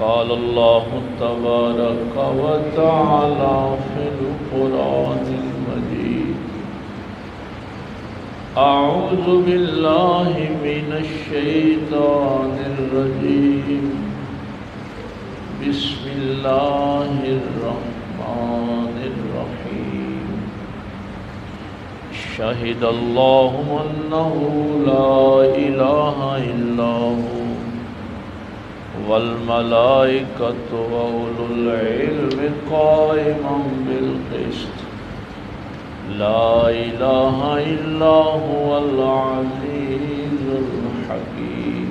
قال الله تبارك وتعالى في القرآن المجيد أعوذ بالله من الشيطان الرجيم بسم الله الرحمن الرحيم شهد الله أنه لا إله إلا هو والملائكة وأولو العلم قائما بالقسط لا إله إلا هو العزيز الحكيم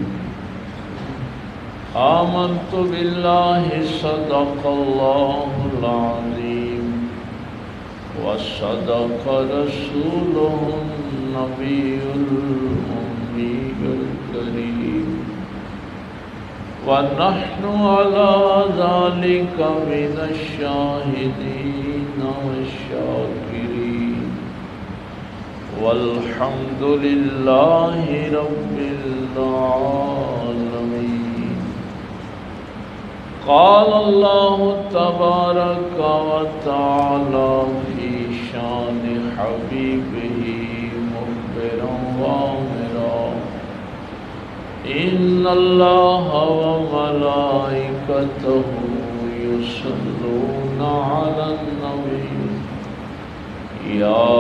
آمنت بالله صدق الله العظيم وصدق رسوله النبي الأمي الكريم ونحن على ذلك من الشاهدين والشاكرين والحمد لله رب العالمين قال الله تبارك وتعالى في شان حبيبه مخبرا وآمرا إن الله وملائكته يصلون على النبي يا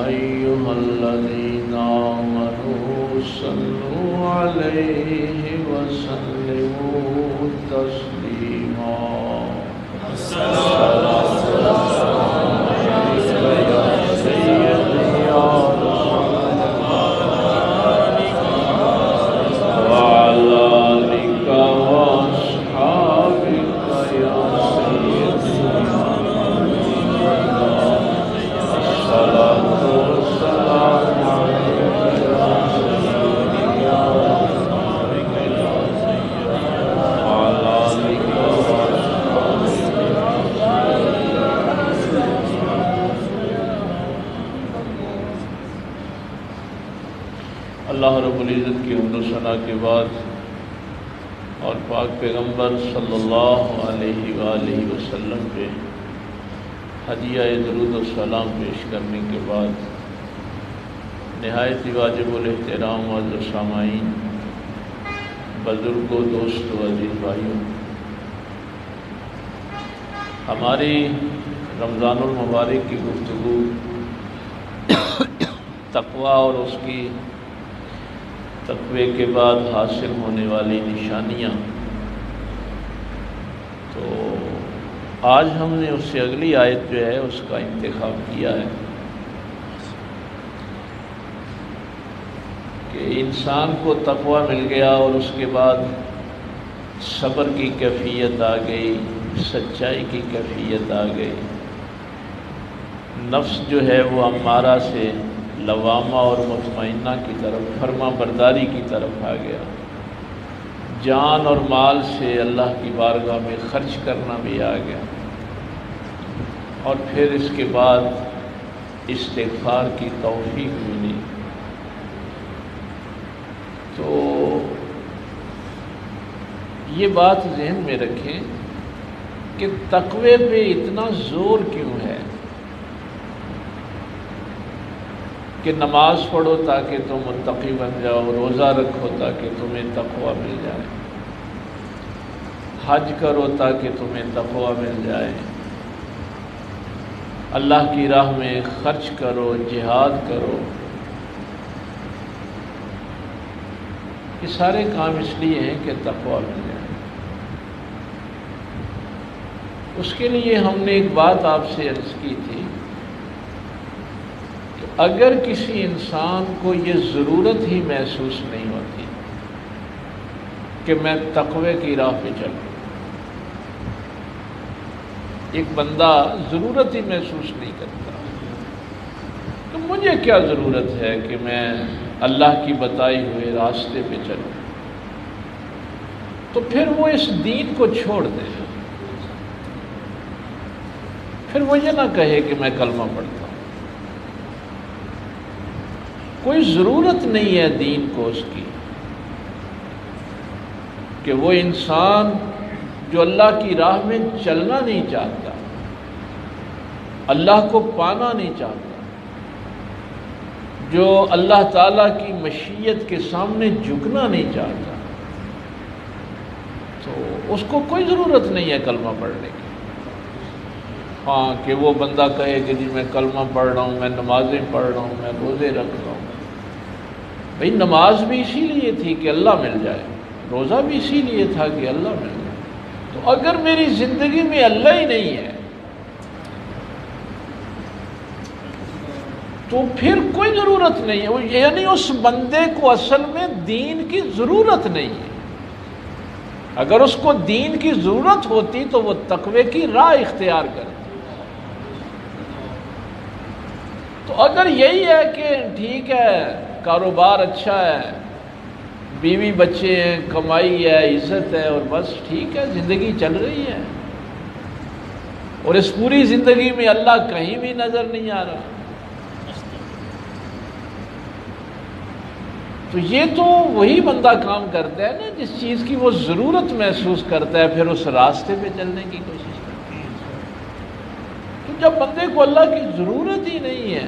أيها الذين آمنوا صلوا عليه وسلموا تسليما الصلاة والسلام عليك يا سيدي يا رسول الله وعلى آلك وأصحابك يا سيدي الصلاة والسلام عليك يا سيدي يا وعلى آلك اللہ رب العزت کی حمد و ثنا کے بعد اور پاک پیغمبر صلی اللہ علیہ وآلہ وسلم پہ ہدیہ درود و سلام پیش کرنے کے بعد نہایت واجب الاحترام معزز سامعین، بزرگوں، دوستوں، عزیز بھائیوں، ہماری رمضان المبارک کی گفتگو تقویٰ اور اس کی تقوی کے بعد حاصل ہونے والی نشانیاں، تو آج ہم نے اس سے اگلی آیت جو ہے اس کا انتخاب کیا ہے کہ انسان کو تقوی مل گیا اور اس کے بعد صبر کی کیفیت آ گئی، سچائی کی کیفیت آ گئی، نفس جو ہے وہ امارہ سے لوامہ اور مطمئنہ کی طرف، فرما برداری کی طرف آ گیا، جان اور مال سے اللہ کی بارگاہ میں خرچ کرنا بھی آ گیا، اور پھر اس کے بعد استغفار کی توفیق ملی۔ تو یہ بات ذہن میں رکھیں کہ تقوی پہ اتنا زور کیوں ہے کہ نماز پڑھو تاکہ تم متقی بن جاؤ، روزہ رکھو تاکہ تمہیں تقوی مل جائے، حج کرو تاکہ تمہیں تقوی مل جائے، اللہ کی راہ میں خرچ کرو، جہاد کرو۔ یہ سارے کام اس لیے ہیں کہ تقوی مل جائے۔ اس کے لیے ہم نے ایک بات آپ سے عرض کی تھی کہ اگر کسی انسان کو یہ ضرورت ہی محسوس نہیں ہوتی کہ میں تقوی کی راہ پہ چلوں، ایک بندہ ضرورت ہی محسوس نہیں کرتا تو مجھے کیا ضرورت ہے کہ میں اللہ کی بتائی ہوئے راستے پہ چلوں، تو پھر وہ اس دین کو چھوڑ دے، پھر وہ یہ نہ کہے کہ میں کلمہ پڑھتا ہوں۔ کوئی ضرورت نہیں ہے دین کو اس کی کہ وہ انسان جو اللہ کی راہ میں چلنا نہیں چاہتا، اللہ کو پانا نہیں چاہتا، جو اللہ تعالیٰ کی مشیت کے سامنے جھکنا نہیں چاہتا، تو اس کو کوئی ضرورت نہیں ہے کلمہ پڑھنے کی۔ ہاں کہ وہ بندہ کہے کہ جی میں کلمہ پڑھ رہا ہوں، میں نمازیں پڑھ رہا ہوں، میں روزے رکھ رہا ہوں۔ بھئی نماز بھی اسی لیے تھی کہ اللہ مل جائے، روزہ بھی اسی لیے تھا کہ اللہ مل جائے۔ تو اگر میری زندگی میں اللہ ہی نہیں ہے تو پھر کوئی ضرورت نہیں ہے، یعنی اس بندے کو اصل میں دین کی ضرورت نہیں ہے۔ اگر اس کو دین کی ضرورت ہوتی تو وہ تقوی کی راہ اختیار کرتا۔ تو اگر یہی ہے کہ ٹھیک ہے کاروبار اچھا ہے، بیوی بچے ہیں، کمائی ہے، عزت ہے، اور بس ٹھیک ہے زندگی چل رہی ہے، اور اس پوری زندگی میں اللہ کہیں بھی نظر نہیں آ رہا، تو یہ تو وہی بندہ کام کرتا ہے نا جس چیز کی وہ ضرورت محسوس کرتا ہے، پھر اس راستے پہ چلنے کی کوشش کرتا ہے۔ تو جب بندے کو اللہ کی ضرورت ہی نہیں ہے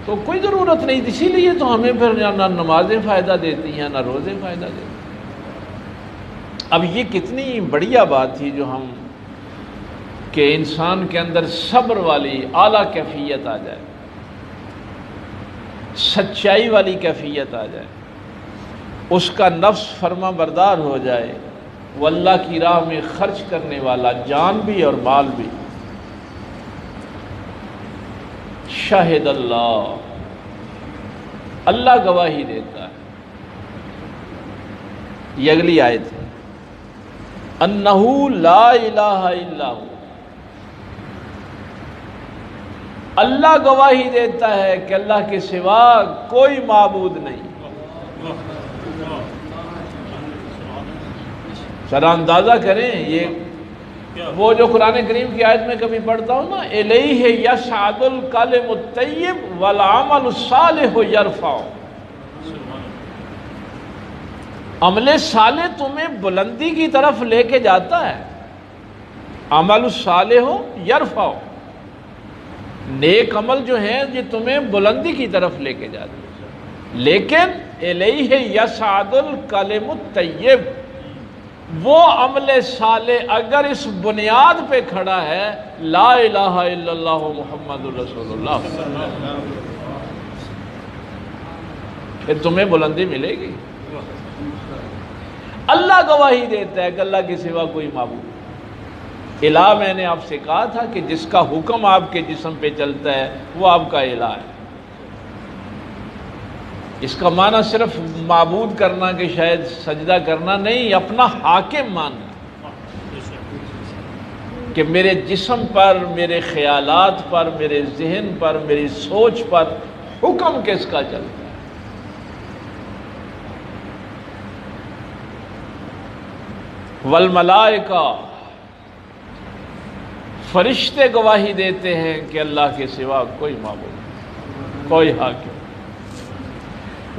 تو کوئی ضرورت نہیں، اسی لیے تو ہمیں پھر نہ نمازیں فائدہ دیتی ہیں نہ روزے فائدہ دیتی ہیں۔ اب یہ کتنی بڑھیا بات تھی جو ہم کہ انسان کے اندر صبر والی اعلیٰ کیفیت آ جائے، سچائی والی کیفیت آ جائے، اس کا نفس فرما بردار ہو جائے، وہ اللہ کی راہ میں خرچ کرنے والا، جان بھی اور مال بھی۔ شاہد اللہ، اللہ گواہی دیتا ہے، یہ اگلی آیت ہے، انہو لا الہ الا ہو، اللہ گواہی دیتا ہے کہ اللہ کے سوا کوئی معبود نہیں۔ ذرا اندازہ کریں، یہ وہ جو قرآن کریم کی آیت میں کبھی پڑھتا ہوں نا، الیہ یصعد الکلم الطیب والعمل الصالح یرفع، عمل صالح تمہیں بلندی کی طرف لے کے جاتا ہے، عمل الصالح یرفع، نیک عمل جو ہیں یہ تمہیں بلندی کی طرف لے کے جاتے ہیں، لیکن الیہ یصعد الکلم الطیب، وہ عمل صالح اگر اس بنیاد پہ کھڑا ہے لا الہ الا اللہ محمد الرسول اللہ، پھر تمہیں بلندی ملے گی۔ اللہ گواہی دیتا ہے کہ اللہ کے سوا کوئی معبود۔ الہ میں نے آپ سے کہا تھا کہ جس کا حکم آپ کے جسم پہ چلتا ہے وہ آپ کا الہ ہے۔ اس کا معنی صرف معبود کرنا کہ شاید سجدہ کرنا نہیں، اپنا حاکم ماننا کہ میرے جسم پر، میرے خیالات پر، میرے ذہن پر، میری سوچ پر حکم کس کا چلتا ہے۔ والملائکہ، فرشتے گواہی دیتے ہیں کہ اللہ کے سوا کوئی معبود، کوئی حاکم۔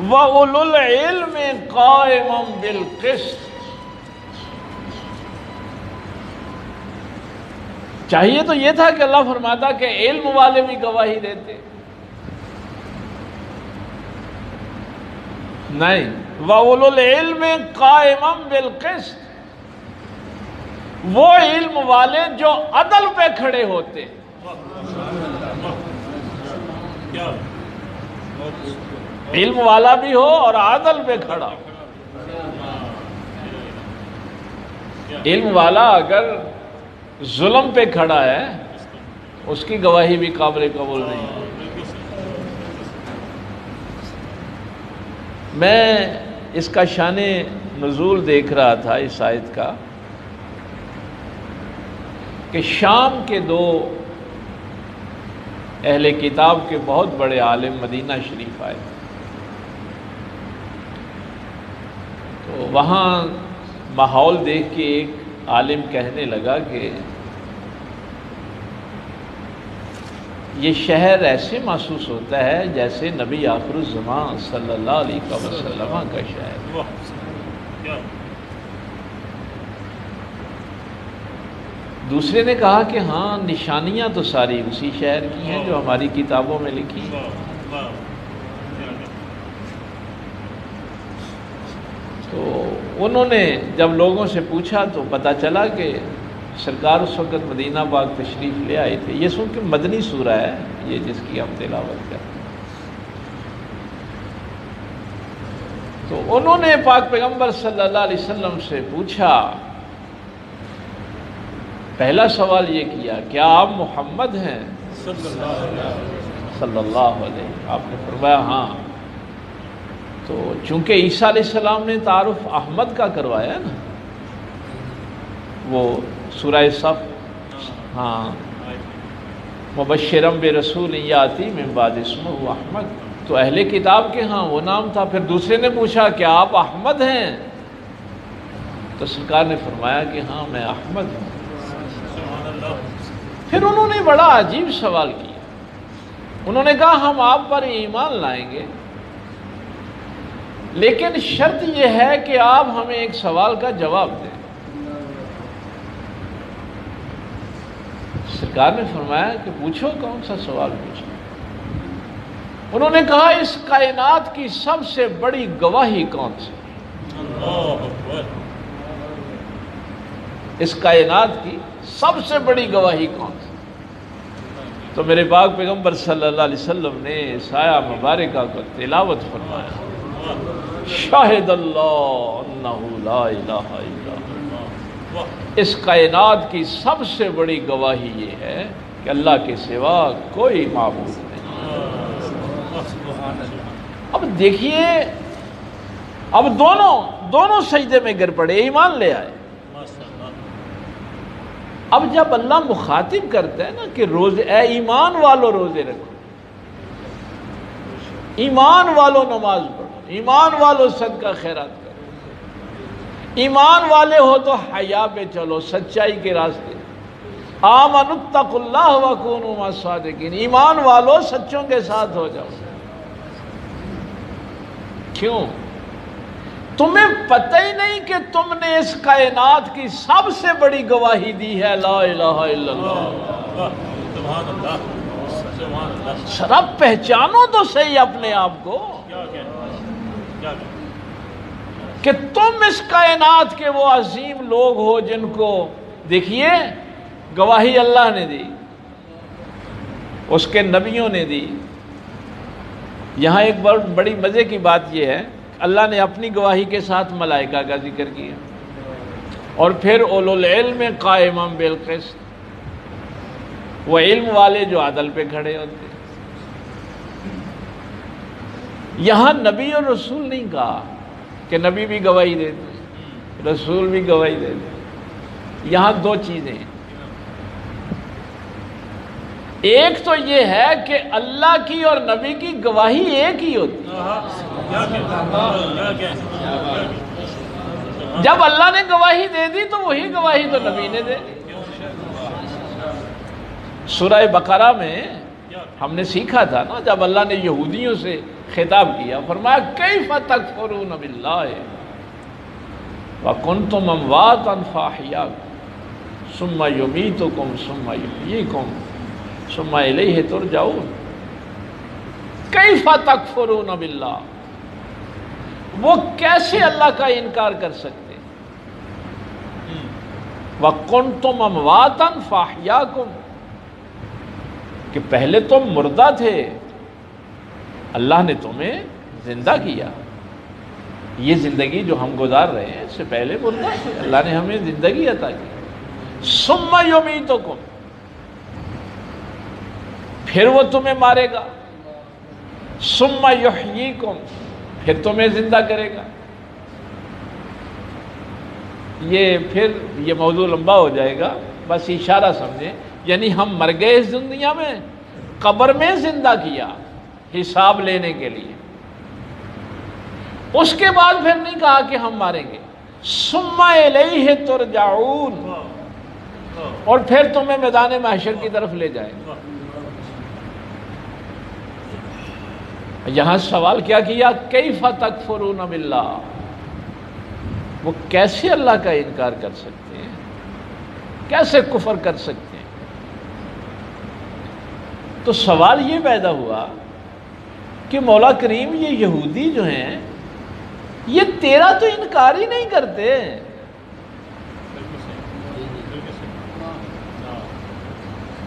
وَأُولُو الْعِلْمِ قَائِمًا بِالْقِسْطِ، چاہیے تو یہ تھا کہ اللہ فرماتا کہ علم والے بھی گواہی دیتے، نہیں، وَأُولُو الْعِلْمِ قَائِمًا بِالْقِسْطِ، وہ علم والے جو عدل پہ کھڑے ہوتے، علم والا بھی ہو اور عدل پہ کھڑا۔ علم والا اگر ظلم پہ کھڑا ہے اس کی گواہی بھی قابل قبول نہیں۔ میں اس کا شان نزول دیکھ رہا تھا اس آیت کا کہ شام کے دو اہل کتاب کے بہت بڑے عالم مدینہ شریف آئے، تو وہاں ماحول دیکھ کے ایک عالم کہنے لگا کہ یہ شہر ایسے محسوس ہوتا ہے جیسے نبی آخر الزمان صلی اللہ علیہ وسلم کا شہر۔ دوسرے نے کہا کہ ہاں نشانیاں تو ساری اسی شہر کی ہیں جو ہماری کتابوں میں لکھی ہیں۔ تو انہوں نے جب لوگوں سے پوچھا تو پتہ چلا کہ سرکار اس وقت مدینہ پاک تشریف لے آئے تھے۔ یہ سن کے مدنی سورہ ہے یہ جس کی ہم تلاوت کرتے ہیں۔ تو انہوں نے پاک پیغمبر صلی اللہ علیہ وسلم سے پوچھا، پہلا سوال یہ کیا، کیا آپ محمد ہیں صلی اللہ علیہ؟ آپ نے فرمایا ہاں۔ تو چونکہ عیسیٰ علیہ السلام نے تعارف احمد کا کروایا نا، وہ سورہ صف، ہاں، مبشرم برسول یاتی من بعد اسمہ احمد، تو اہل کتاب کے ہاں وہ نام تھا۔ پھر دوسرے نے پوچھا کیا آپ احمد ہیں؟ تو سرکار نے فرمایا کہ ہاں میں احمد ہوں۔ پھر انہوں نے بڑا عجیب سوال کیا، انہوں نے کہا ہم آپ پر ایمان لائیں گے لیکن شرط یہ ہے کہ آپ ہمیں ایک سوال کا جواب دیں۔ سرکار نے فرمایا کہ پوچھو، کون سا سوال پوچھو؟ انہوں نے کہا اس کائنات کی سب سے بڑی گواہی کون سی؟ اس کائنات کی سب سے بڑی گواہی کون سی؟ تو میرے پاک پیغمبر صلی اللہ علیہ وسلم نے سایہ مبارکہ کو تلاوت فرمایا، شاہد اللہ انہ لا الہ الا اللہ۔ اس کائنات کی سب سے بڑی گواہی یہ ہے کہ اللہ کے سوا کوئی معبود نہیں۔ اب دیکھیے، اب دونوں سجدے میں گر پڑے، ایمان لے آئے۔ اب جب اللہ مخاطب کرتا ہے نا کہ روزے، اے ایمان والو روزے رکھو، ایمان والو نماز پڑھو، ایمان والو صدقہ خیرات کرو، ایمان والے ہو تو حیا پہ چلو، سچائی کے راستے، آمنوا اتقوا اللہ وکونوا مع الصادقین، ایمان والو سچوں کے ساتھ ہو جاؤ۔ کیوں؟ تمہیں پتہ ہی نہیں کہ تم نے اس کائنات کی سب سے بڑی گواہی دی ہے، لا الہ الا اللہ۔ رب پہچانو تو صحیح اپنے آپ کو کہ تم اس کائنات کے وہ عظیم لوگ ہو جن کو، دیکھیے گواہی اللہ نے دی، اس کے نبیوں نے دی۔ یہاں ایک بڑی مزے کی بات یہ ہے، اللہ نے اپنی گواہی کے ساتھ ملائکہ کا ذکر کیا، اور پھر اولو العلم قائما بالقسط، وہ علم والے جو عدل پہ کھڑے ہوتے۔ یہاں نبی اور رسول نہیں کہا کہ نبی بھی گواہی دیتے، رسول بھی گواہی دیتے۔ یہاں دو چیزیں ہیں، ایک تو یہ ہے کہ اللہ کی اور نبی کی گواہی ایک ہی ہوتی ہے۔ جب اللہ نے گواہی دے دی تو وہی گواہی تو نبی نے دے دی۔ سورہ بقرہ میں ہم نے سیکھا تھا نا، جب اللہ نے یہودیوں سے خطاب کیا، فرمایا کیف تکفرون باللہ وکنتم امواتا فاحیاکم ثم یمیتکم ثم یحییکم ثم الیہ ترجعون۔ کیف تکفرون باللہ، وہ کیسے اللہ کا انکار کر سکتے؟ وَكُنْتُمْ أَمْوَاتًا فَأَحْيَاكُمْ، کہ پہلے تم مردہ تھے، اللہ نے تمہیں زندہ کیا۔ یہ زندگی جو ہم گزار رہے ہیں اس سے پہلے مردہ تھے، اللہ نے ہمیں زندگی عطا کی۔ ثُمَّ يُمِيتُكُمْ، پھر وہ تمہیں مارے گا۔ ثُمَّ يُحْيِيكُمْ، پھر تمہیں زندہ کرے گا۔ یہ موضوع لمبا ہو جائے گا، بس اشارہ سمجھیں، یعنی ہم مر گئے اس دنیا میں، قبر میں زندہ کیا حساب لینے کے لیے، اس کے بعد پھر نہیں کہا کہ ہم ماریں گے۔ ثم الیہ ترجعون، اور پھر تمہیں میدان محشر کی طرف لے جائیں گے۔ یہاں سوال کیا کیا؟ کیف تکفرون باللہ، وہ کیسے اللہ کا انکار کر سکتے ہیں؟ کیسے کفر کر سکتے ہیں؟ تو سوال یہ پیدا ہوا کہ مولا کریم یہ یہودی جو ہیں یہ تیرا تو انکار ہی نہیں کرتے،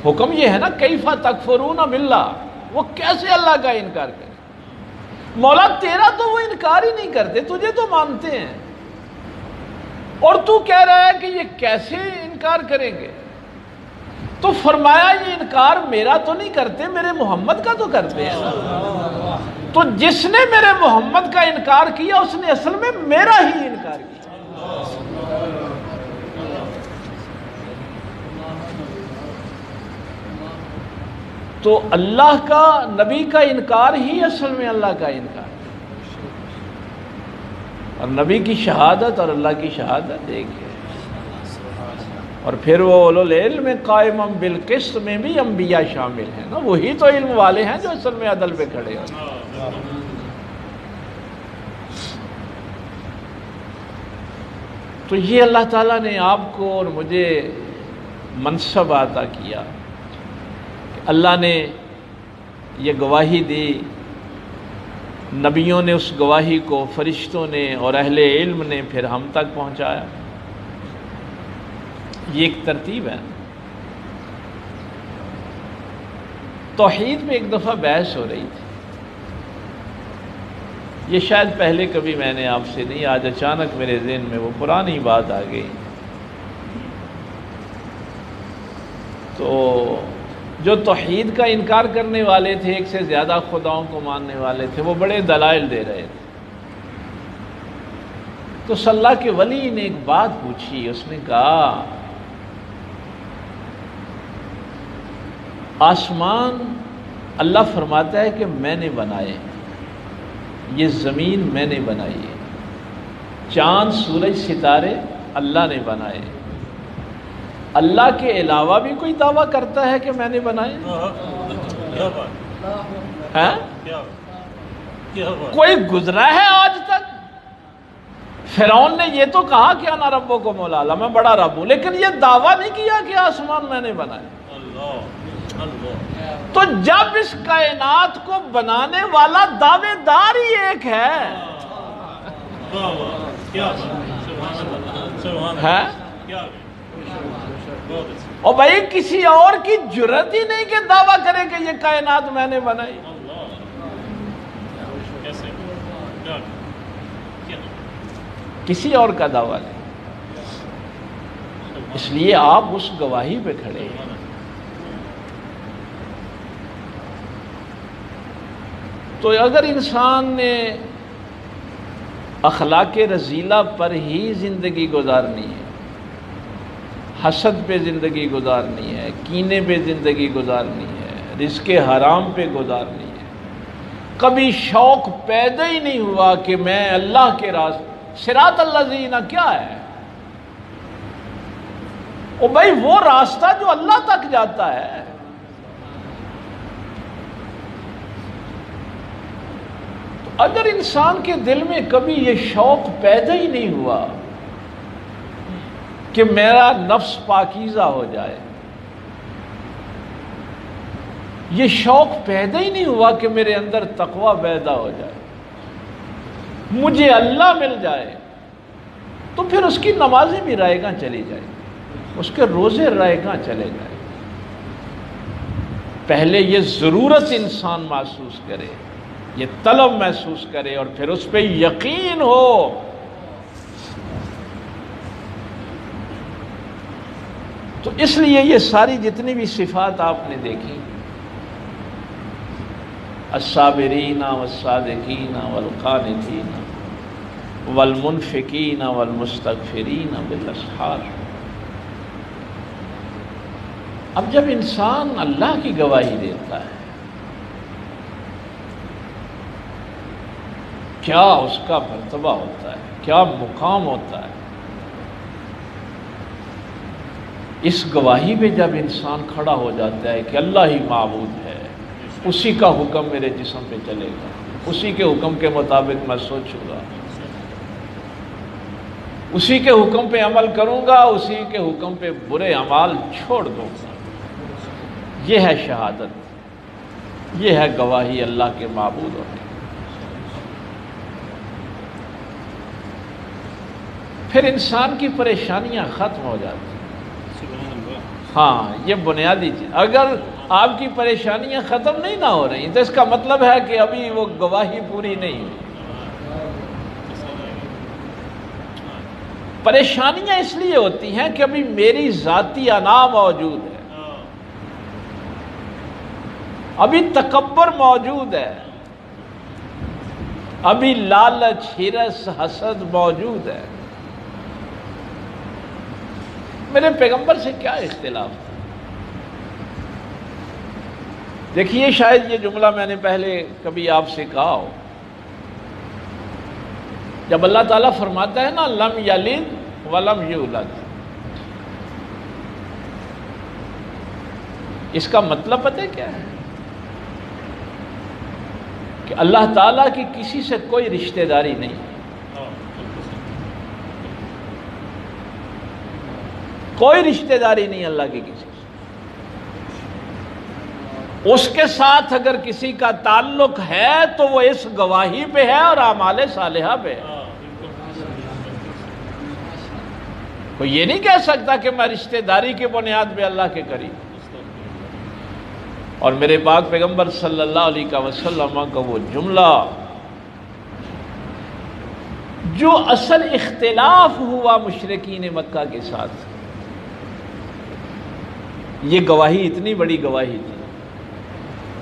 حکم یہ ہے نا کیفا تکفرون باللہ، وہ کیسے اللہ کا انکار کرے؟ مولا تیرا تو وہ انکار ہی نہیں کرتے، تجھے تو مانتے ہیں، اور تو کہہ رہا ہے کہ یہ کیسے انکار کریں گے؟ تو فرمایا یہ انکار میرا تو نہیں کرتے، میرے محمد کا تو کرتے ہیں نا۔ تو جس نے میرے محمد کا انکار کیا اس نے اصل میں میرا ہی انکار کیا۔ تو اللہ کا نبی کا انکار ہی اصل میں اللہ کا انکار ہے، اور نبی کی شہادت اور اللہ کی شہادت ایک ہے۔ اور پھر وہ اولو العلم قائما بالقسط میں بھی انبیاء شامل ہیں نا، وہی تو علم والے ہیں جو اصل میں عدل پہ کھڑے ہیں۔ تو یہ اللہ تعالیٰ نے آپ کو اور مجھے منصب عطا کیا کہ اللہ نے یہ گواہی دی، نبیوں نے اس گواہی کو، فرشتوں نے اور اہل علم نے پھر ہم تک پہنچایا۔ یہ ایک ترتیب ہے۔ توحید میں ایک دفعہ بحث ہو رہی تھی، یہ شاید پہلے کبھی میں نے آپ سے نہیں، آج اچانک میرے ذہن میں وہ پرانی بات آ گئی۔ تو جو توحید کا انکار کرنے والے تھے، ایک سے زیادہ خداؤں کو ماننے والے تھے، وہ بڑے دلائل دے رہے تھے۔ تو صلی اللہ کے ولی نے ایک بات پوچھی، اس نے کہا آسمان اللہ فرماتا ہے کہ میں نے بنائے، یہ زمین میں نے بنائی ہے، چاند سورج ستارے اللہ نے بنائے، اللہ کے علاوہ بھی کوئی دعویٰ کرتا ہے کہ میں نے بنائے؟ کوئی گزرا ہے آج تک؟ فرعون نے یہ تو کہا کہ انا ربکم الاعلی، میں بڑا رب ہوں، لیکن یہ دعویٰ نہیں کیا کہ آسمان میں نے بنائے۔ تو جب اس کائنات کو بنانے والا دعوے دار ہی ایک ہے، اور بھائی کسی اور کی جرت ہی نہیں کہ دعویٰ کرے کہ یہ کائنات میں نے بنائی۔ کسی اور کا دعویٰ نہیں، اس لیے آپ اس گواہی پہ کھڑے ہیں۔ تو اگر انسان نے اخلاق رذیلہ پر ہی زندگی گزارنی ہے، حسد پہ زندگی گزارنی ہے، کینے پہ زندگی گزارنی ہے، رزق حرام پہ گزارنی ہے، کبھی شوق پیدا ہی نہیں ہوا کہ میں اللہ کے راستے، صراط الذین کیا ہے؟ او بھائی وہ راستہ جو اللہ تک جاتا ہے۔ اگر انسان کے دل میں کبھی یہ شوق پیدا ہی نہیں ہوا کہ میرا نفس پاکیزہ ہو جائے، یہ شوق پیدا ہی نہیں ہوا کہ میرے اندر تقوی پیدا ہو جائے، مجھے اللہ مل جائے، تو پھر اس کی نمازیں بھی رائے گاں چلی جائے، اس کے روزے رائے گاں چلے جائے۔ پہلے یہ ضرورت انسان محسوس کرے، یہ طلب محسوس کرے، اور پھر اس پہ یقین ہو۔ تو اس لیے یہ ساری جتنی بھی صفات آپ نے دیکھی، الصابرین والصادقین والقانتین والمنفقین والمستغفرین بالاسحار، اب جب انسان اللہ کی گواہی دیتا ہے، کیا اس کا مرتبہ ہوتا ہے، کیا مقام ہوتا ہے۔ اس گواہی پہ جب انسان کھڑا ہو جاتا ہے کہ اللہ ہی معبود ہے، اسی کا حکم میرے جسم پہ چلے گا، اسی کے حکم کے مطابق میں سوچوں گا، اسی کے حکم پہ عمل کروں گا، اسی کے حکم پہ برے اعمال چھوڑ دوں گا۔ یہ ہے شہادت، یہ ہے گواہی اللہ کے معبود ہونے۔ پھر انسان کی پریشانیاں ختم ہو جاتی ہیں۔ ہاں، یہ بنیادی چیز۔ اگر آپ کی پریشانیاں ختم نہیں نہ ہو رہی تو اس کا مطلب ہے کہ ابھی وہ گواہی پوری نہیں ہوئی۔ پریشانیاں اس لیے ہوتی ہیں کہ ابھی میری ذاتی انا موجود ہے، ابھی تکبر موجود ہے، ابھی لالچ، ہرس، حسد موجود ہے۔ میرے پیغمبر سے کیا اختلاف تھا؟ دیکھیے، شاید یہ جملہ میں نے پہلے کبھی آپ سے کہا ہو، جب اللہ تعالیٰ فرماتا ہے نا لم یلد ولم یولد، اس کا مطلب پتہ ہے کیا ہے؟ کہ اللہ تعالیٰ کی کسی سے کوئی رشتہ داری نہیں، کوئی رشتہ داری نہیں اللہ کی کسی سے۔ اس کے ساتھ اگر کسی کا تعلق ہے تو وہ اس گواہی پہ ہے اور اعمال صالحہ پہ ہے۔ کوئی یہ نہیں کہہ سکتا کہ میں رشتہ داری کے بنیاد پہ اللہ کے قریب۔ اور میرے پاک پیغمبر صلی اللہ علیہ وسلم کا وہ جملہ جو اصل اختلاف ہوا مشرکین مکہ کے ساتھ، یہ گواہی اتنی بڑی گواہی تھی۔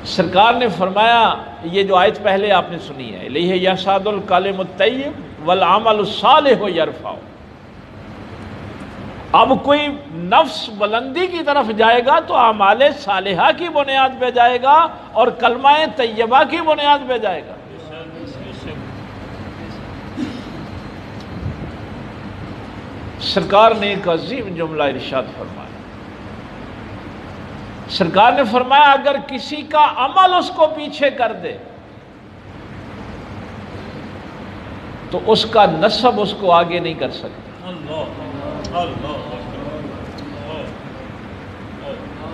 سرکار نے فرمایا، یہ جو آیت پہلے آپ نے سنی ہے، الیہ یصعد الکلم الطیب والعمل الصالح یرفعہ، اب کوئی نفس بلندی کی طرف جائے گا تو اعمال صالحہ کی بنیاد پہ جائے گا اور کلمہ طیبہ کی بنیاد پہ جائے گا۔ سرکار نے ایک عظیم جملہ ارشاد فرمایا۔ سرکار نے فرمایا اگر کسی کا عمل اس کو پیچھے کر دے تو اس کا نسب اس کو آگے نہیں کر سکتا۔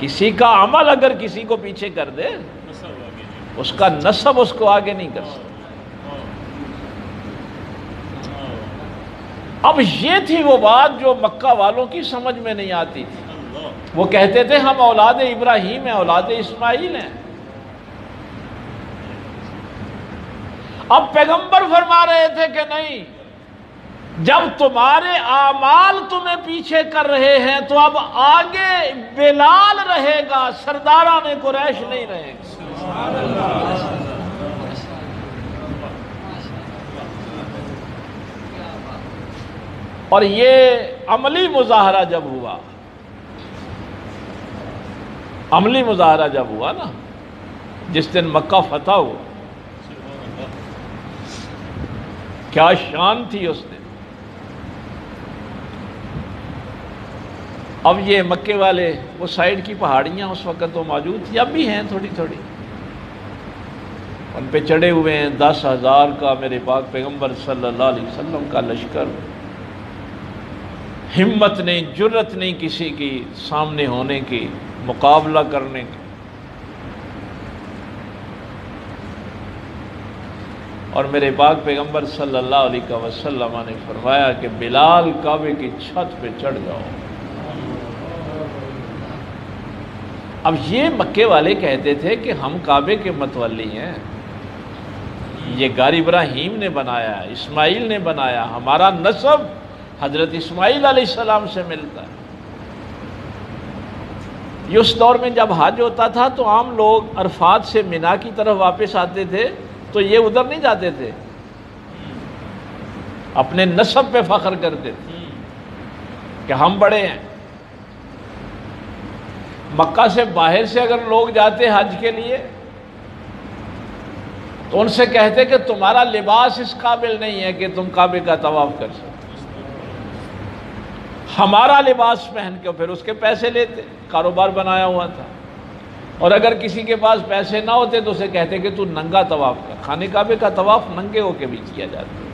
کسی کا عمل اگر کسی کو پیچھے کر دے اس کا نسب اس کو آگے نہیں کر سکتا۔ اب یہ تھی وہ بات جو مکہ والوں کی سمجھ میں نہیں آتی تھی۔ وہ کہتے تھے ہم اولاد ابراہیم ہیں، اولاد اسماعیل ہیں۔ اب پیغمبر فرما رہے تھے کہ نہیں، جب تمہارے اعمال تمہیں پیچھے کر رہے ہیں تو اب آگے بلال رہے گا، سرداران قریش نہیں رہے گا۔ اور یہ عملی مظاہرہ جب ہوا، عملی مظاہرہ جب ہوا نا، جس دن مکہ فتح ہوا، کیا شان تھی اس دن۔ اب یہ مکے والے وہ سائیڈ کی پہاڑیاں اس وقت تو موجود تھی، اب بھی ہیں تھوڑی تھوڑی، ان پہ چڑھے ہوئے ہیں 10,000 کا میرے پاک پیغمبر صلی اللہ علیہ وسلم کا لشکر۔ ہمت نہیں، جرت نہیں کسی کی سامنے ہونے کی، مقابلہ کرنے کی۔ اور میرے پاک پیغمبر صلی اللہ علیہ وسلم نے فرمایا کہ بلال کعبے کی چھت پہ چڑھ جاؤ۔ اب یہ مکے والے کہتے تھے کہ ہم کعبے کے متولی ہیں، یہ گھر ابراہیم نے بنایا، اسماعیل نے بنایا، ہمارا نسب حضرت اسماعیل علیہ السلام سے ملتا ہے۔ یہ اس دور میں جب حج ہوتا تھا تو عام لوگ عرفات سے مینا کی طرف واپس آتے تھے تو یہ ادھر نہیں جاتے تھے، اپنے نسب پہ فخر کرتے تھے کہ ہم بڑے ہیں۔ مکہ سے باہر سے اگر لوگ جاتے حج کے لیے تو ان سے کہتے کہ تمہارا لباس اس قابل نہیں ہے کہ تم کعبے کا طواف کر سکو، ہمارا لباس پہن کے پھر اس کے پیسے لیتے، کاروبار بنایا ہوا تھا۔ اور اگر کسی کے پاس پیسے نہ ہوتے تو اسے کہتے کہ تو ننگا طواف کر۔ خانہ کعبے کا طواف ننگے ہو کے بھی کیا جاتا ہے۔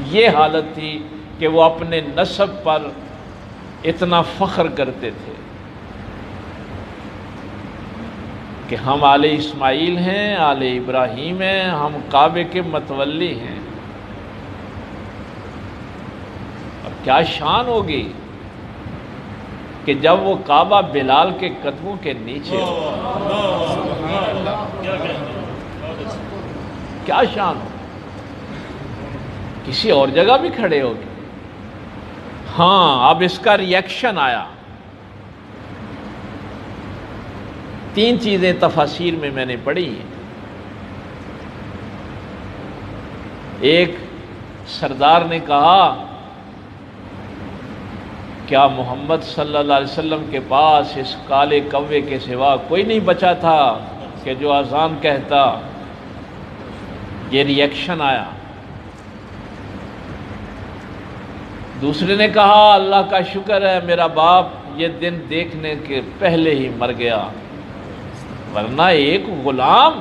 یہ حالت تھی کہ وہ اپنے نسب پر اتنا فخر کرتے تھے کہ ہم آل اسماعیل ہیں، آل ابراہیم ہیں، ہم کعبے کے متولی ہیں۔ اور کیا شان ہوگی کہ جب وہ کعبہ بلال کے قدموں کے نیچے ہو، کیا شان ہو، کسی اور جگہ بھی کھڑے ہوگی۔ ہاں اب اس کا ریئیکشن آیا۔ تین چیزیں تفاسیر میں نے پڑھی ہیں۔ ایک، سردار نے کہا کیا محمد صلی اللہ علیہ وسلم کے پاس اس کالے کوے کے سوا کوئی نہیں بچا تھا کہ جو اذان کہتا؟ یہ ریئیکشن آیا۔ دوسرے نے کہا اللہ کا شکر ہے میرا باپ یہ دن دیکھنے کے پہلے ہی مر گیا، ورنہ ایک غلام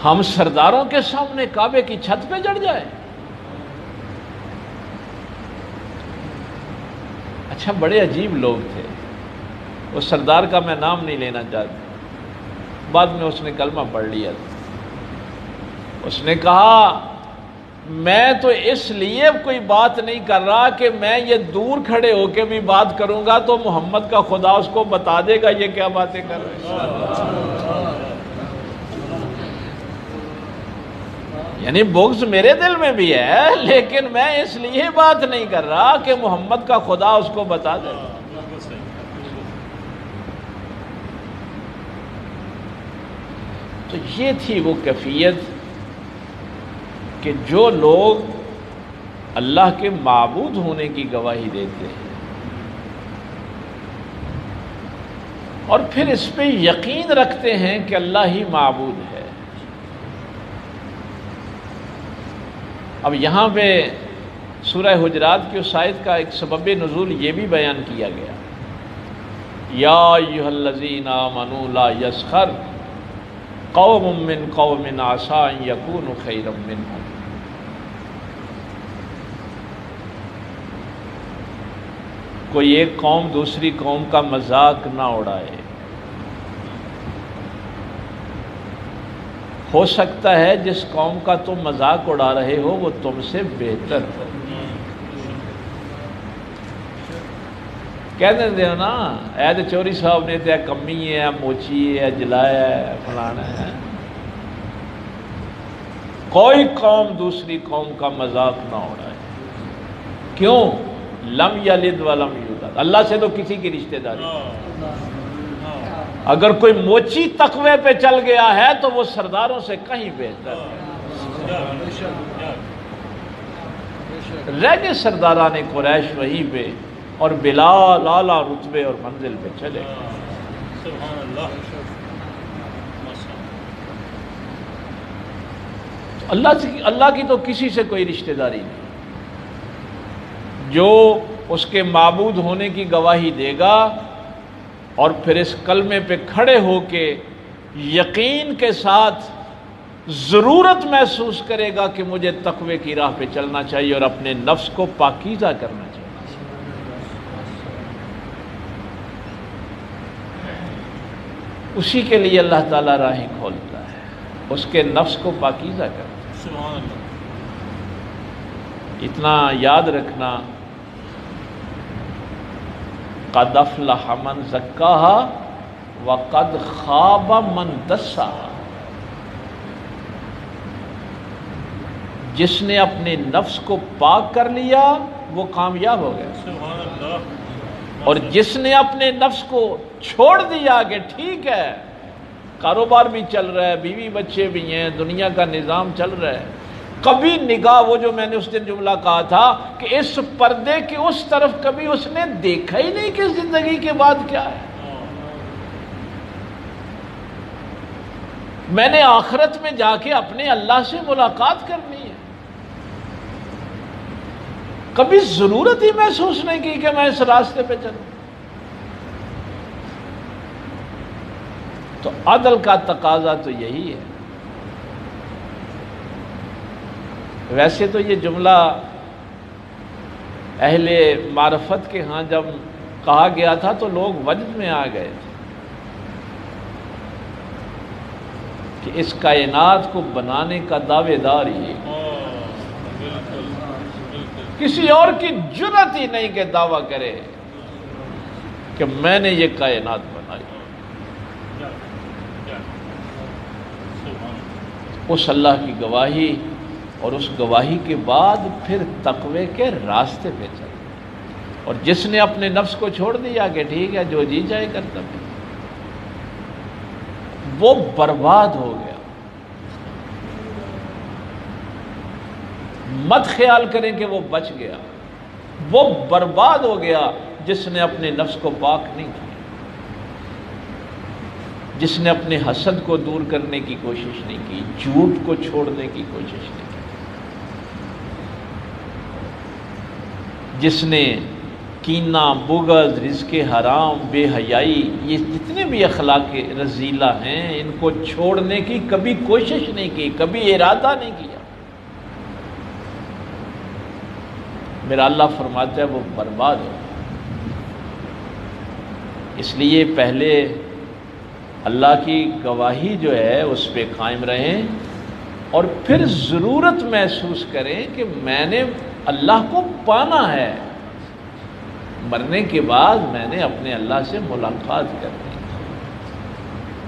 ہم سرداروں کے سامنے کعبے کی چھت پہ چڑھ جائے۔ اچھا بڑے عجیب لوگ تھے۔ وہ سردار کا میں نام نہیں لینا چاہتا، بعد میں اس نے کلمہ پڑھ لیا۔ اس نے کہا میں تو اس لیے کوئی بات نہیں کر رہا کہ میں یہ دور کھڑے ہو کے بھی بات کروں گا تو محمد کا خدا اس کو بتا دے گا یہ کیا باتیں کر رہے ہیں۔ یعنی بغض میرے دل میں بھی ہے، لیکن میں اس لیے بات نہیں کر رہا کہ محمد کا خدا اس کو بتا دے۔ تو یہ تھی وہ کیفیت کہ جو لوگ اللہ کے معبود ہونے کی گواہی دیتے ہیں اور پھر اس پہ یقین رکھتے ہیں کہ اللہ ہی معبود ہے۔ اب یہاں پہ سورہ حجرات کی اس آیت کا ایک سبب نزول یہ بھی بیان کیا گیا، یا ایھا الذین آمنوا لا یسخر قوم من قوم عسى ان یکونوا خیرا منهم۔ کوئی ایک قوم دوسری قوم کا مذاق نہ اڑائے، ہو سکتا ہے جس قوم کا تم مذاق اڑا رہے ہو وہ تم سے بہتر ہو۔ کہہ دیں ہو نا اے تے چوری صاحب نے تے کمی ہے، موچی ہے، جلایا ہے، فلانا ہے۔ کوئی قوم دوسری قوم کا مذاق نہ اڑائے۔ کیوں؟ لم یلد ولم یولد، اللہ سے تو کسی کی رشتہ داری۔ اگر کوئی موچی تقوی پہ چل گیا ہے تو وہ سرداروں سے کہیں بہتر ہے۔ رہ گئے سرداران قریش وہیں پہ، اور بلال اعلیٰ رتبے اور منزل پہ چلے۔ اللہ کی تو کسی سے کوئی رشتہ داری نہیں۔ جو اس کے معبود ہونے کی گواہی دے گا اور پھر اس کلمے پہ کھڑے ہو کے یقین کے ساتھ ضرورت محسوس کرے گا کہ مجھے تقوی کی راہ پہ چلنا چاہیے اور اپنے نفس کو پاکیزہ کرنا چاہیے، اسی کے لیے اللہ تعالیٰ راہیں کھولتا ہے، اس کے نفس کو پاکیزہ کرتا ہے۔ سبحان اللہ۔ اتنا یاد رکھنا، قد افلح من زکاها وقد خاب من دساها۔ جس نے اپنے نفس کو پاک کر لیا وہ کامیاب ہو گیا، سبحان اللہ۔ اور جس نے اپنے نفس کو چھوڑ دیا کہ ٹھیک ہے کاروبار بھی چل رہا ہے، بیوی بچے بھی ہیں، دنیا کا نظام چل رہا ہے، کبھی نگاہ، وہ جو میں نے اس دن جملہ کہا تھا کہ اس پردے کے اس طرف کبھی اس نے دیکھا ہی نہیں کہ زندگی کے بعد کیا ہے۔ میں نے آخرت میں جا کے اپنے اللہ سے ملاقات کرنی ہے، کبھی ضرورت ہی محسوس نہیں کی کہ میں اس راستے پہ چلوں۔ تو عدل کا تقاضا تو یہی ہے ویسے تو یہ جملہ اہل معرفت کے ہاں جب کہا گیا تھا تو لوگ وجد میں آ گئے تھے کہ اس کائنات کو بنانے کا دعوے دار یہ، کسی اور کی جرات ہی نہیں کہ دعویٰ کرے کہ میں نے یہ کائنات بنائی۔ اس اللہ کی گواہی اور اس گواہی کے بعد پھر تقوی کے راستے پہ چل، اور جس نے اپنے نفس کو چھوڑ دیا کہ ٹھیک ہے جو جی جائے کرتا ہے، وہ برباد ہو گیا۔ مت خیال کریں کہ وہ بچ گیا، وہ برباد ہو گیا جس نے اپنے نفس کو پاک نہیں کیا، جس نے اپنے حسد کو دور کرنے کی کوشش نہیں کی، جھوٹ کو چھوڑنے کی کوشش نہیں کی، جس نے کینہ، بغض، رزق حرام، بے حیائی، یہ جتنے بھی اخلاق رذیلہ ہیں ان کو چھوڑنے کی کبھی کوشش نہیں کی، کبھی ارادہ نہیں کیا، میرا اللہ فرماتا ہے وہ برباد ہو۔ اس لیے پہلے اللہ کی گواہی جو ہے اس پہ قائم رہیں، اور پھر ضرورت محسوس کریں کہ میں نے اللہ کو پانا ہے، مرنے کے بعد میں نے اپنے اللہ سے ملاقات کرنی ہے۔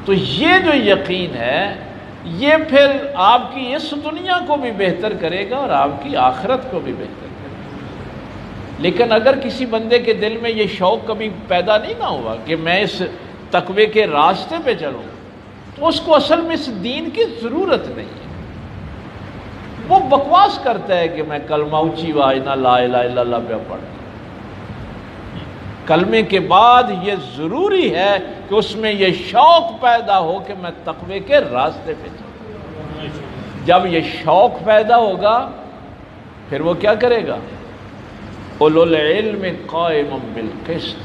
تو یہ جو یقین ہے یہ پھر آپ کی اس دنیا کو بھی بہتر کرے گا اور آپ کی آخرت کو بھی بہتر کرے گا۔ لیکن اگر کسی بندے کے دل میں یہ شوق کبھی پیدا نہیں نہ ہوا کہ میں اس تقوی کے راستے پہ چلوں، تو اس کو اصل میں اس دین کی ضرورت نہیں ہے۔ وہ بکواس کرتا ہے کہ میں کلمہ اونچی واجنا لا الہ الا اللہ پہ پڑھتا ہوں۔ کلمے کے بعد یہ ضروری ہے کہ اس میں یہ شوق پیدا ہو کہ میں تقوی کے راستے پہ چلوں۔ جب یہ شوق پیدا ہوگا پھر وہ کیا کرے گا؟ اولو العلم قائم بالقسط،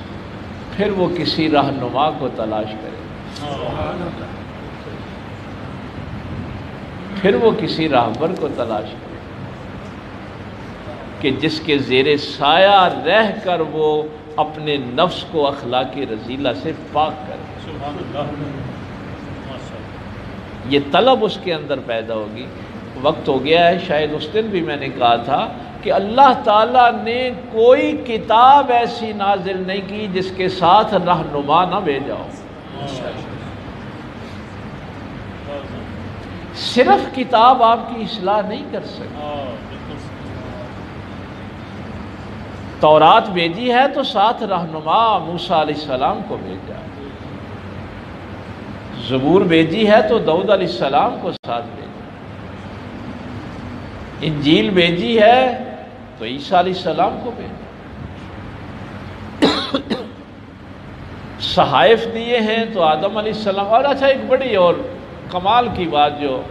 پھر وہ کسی رہنما کو تلاش کرے گا، پھر وہ کسی راہبر کو تلاش کرے کہ جس کے زیر سایہ رہ کر وہ اپنے نفس کو اخلاقی رذیلہ سے پاک کرے۔ یہ طلب اس کے اندر پیدا ہوگی۔ وقت ہو گیا ہے، شاید اس دن بھی میں نے کہا تھا کہ اللہ تعالیٰ نے کوئی کتاب ایسی نازل نہیں کی جس کے ساتھ رہنما نہ بھیجا ہو۔ صرف کتاب آپ کی اصلاح نہیں کر سکتی، تورات بھیجی ہے تو ساتھ رہنما موسیٰ علیہ السلام کو بھیجا، زبور بھیجی ہے تو داؤد علیہ السلام کو ساتھ بھیجا، انجیل بھیجی ہے تو عیسیٰ علیہ السلام کو بھیجا، صحائف دیے ہیں تو آدم علیہ السلام۔ اور اچھا ایک بڑی اور کمال کی بات جو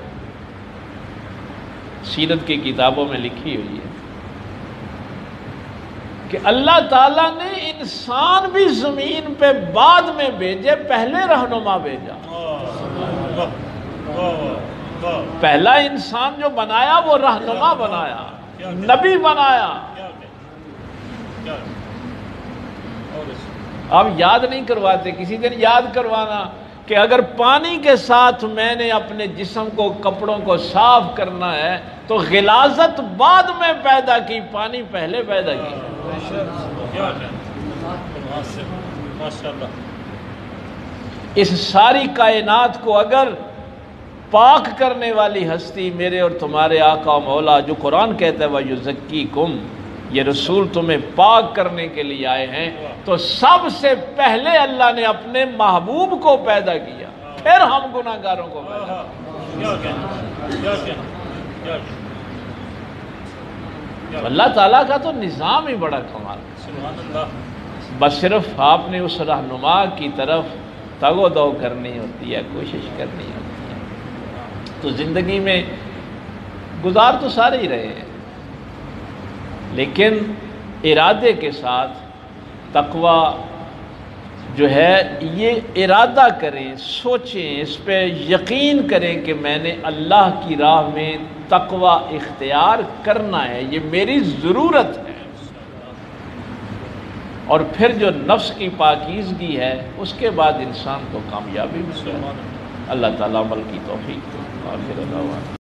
سیرت کی کتابوں میں لکھی ہوئی ہے کہ اللہ تعالیٰ نے انسان بھی زمین پہ بعد میں بھیجے، پہلے رہنما بھیجا۔ پہلا انسان جو بنایا وہ رہنما بنایا، نبی بنایا۔ اب یاد نہیں کرواتے، کسی دن یاد کروانا کہ اگر پانی کے ساتھ میں نے اپنے جسم کو، کپڑوں کو صاف کرنا ہے تو غلاظت بعد میں پیدا کی، پانی پہلے پیدا کی۔ اس ساری کائنات کو اگر پاک کرنے والی ہستی میرے اور تمہارے آقا و مولا، جو قرآن کہتا ہے وَيُزَكِّيكُمْ، یہ رسول تمہیں پاک کرنے کے لیے آئے ہیں، تو سب سے پہلے اللہ نے اپنے محبوب کو پیدا کیا، پھر ہم گناہ گاروں کو پیدا کیا۔ اللہ تعالیٰ کا تو نظام ہی بڑا کمال ہے، بس صرف آپ نے اس رہنما کی طرف تگ و دو کرنی ہوتی ہے، کوشش کرنی ہوتی ہے۔ تو زندگی میں گزار تو سارے ہی رہے ہیں، لیکن ارادے کے ساتھ تقوی جو ہے یہ ارادہ کریں، سوچیں، اس پہ یقین کریں کہ میں نے اللہ کی راہ میں تقوی اختیار کرنا ہے، یہ میری ضرورت ہے۔ اور پھر جو نفس کی پاکیزگی ہے اس کے بعد انسان کو کامیابی ملے۔ اللہ تعالیٰ عمل کی توفیق دے۔ آخر دعوانا